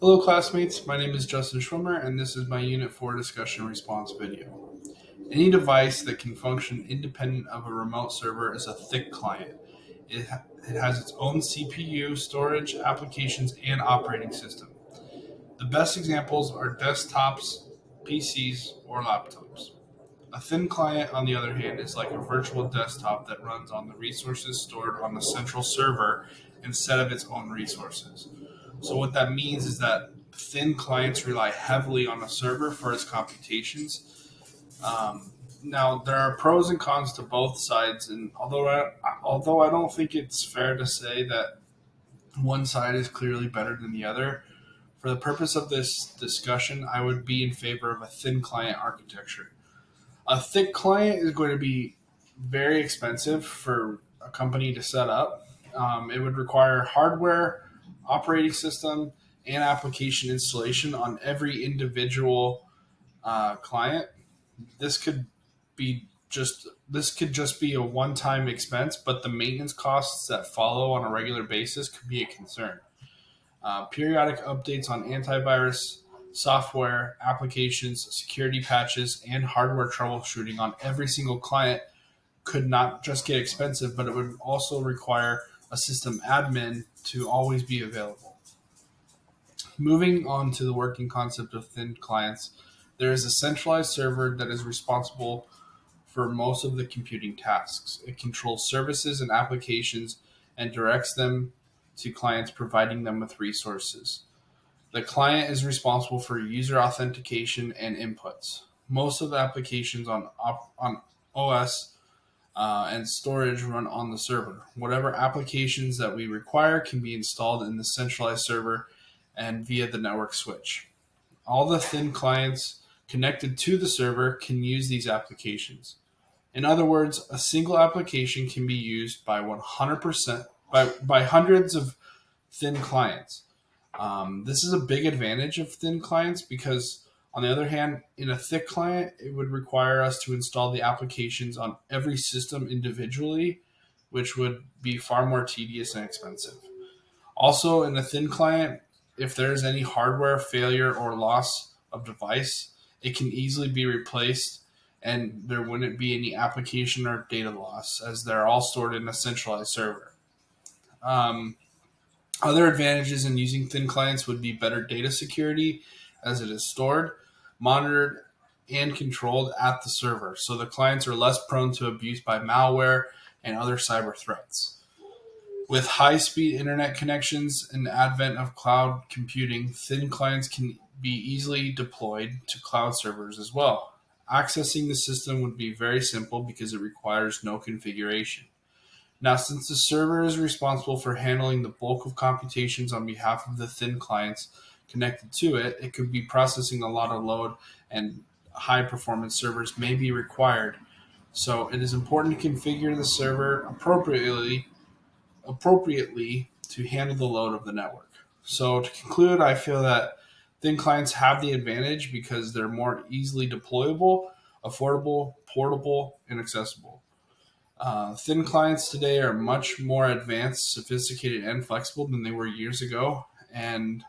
Hello classmates, my name is Justin Schwimmer and this is my Unit 4 discussion response video. Any device that can function independent of a remote server is a thick client. It has its own CPU, storage, applications, and operating system. The best examples are desktops, PCs, or laptops. A thin client, on the other hand, is like a virtual desktop that runs on the resources stored on the central server instead of its own resources. So what that means is that thin clients rely heavily on a server for its computations. Now there are pros and cons to both sides, and although I don't think it's fair to say that one side is clearly better than the other, for the purpose of this discussion, I would be in favor of a thin client architecture. A thick client is going to be very expensive for a company to set up. It would require hardware, operating system, and application installation on every individual client. This could this could just be a one-time expense, but the maintenance costs that follow on a regular basis could be a concern. Periodic updates on antivirus, software, applications, security patches, and hardware troubleshooting on every single client could not just get expensive, but it would also require a system admin to always be available. Moving on to the working concept of thin clients, there is a centralized server that is responsible for most of the computing tasks. It controls services and applications and directs them to clients, providing them with resources. The client is responsible for user authentication and inputs. Most of the applications on OS and storage run on the server. Whatever applications that we require can be installed in the centralized server and via the network switch. All the thin clients connected to the server can use these applications. In other words, a single application can be used by 100% by hundreds of thin clients. This is a big advantage of thin clients because, on the other hand, in a thick client, it would require us to install the applications on every system individually, which would be far more tedious and expensive. Also, in a thin client, if there's any hardware failure or loss of device, it can easily be replaced and there wouldn't be any application or data loss as they're all stored in a centralized server. Um, Other advantages in using thin clients would be better data security as it is stored, monitored, and controlled at the server, so the clients are less prone to abuse by malware and other cyber threats. With high speed internet connections and the advent of cloud computing, thin clients can be easily deployed to cloud servers as well. Accessing the system would be very simple because it requires no configuration. Now, since the server is responsible for handling the bulk of computations on behalf of the thin clients connected to it, it could be processing a lot of load and high performance servers may be required. So it is important to configure the server appropriately to handle the load of the network. So to conclude, I feel that thin clients have the advantage because they're more easily deployable, affordable, portable, and accessible. Thin clients today are much more advanced, sophisticated, and flexible than they were years ago, and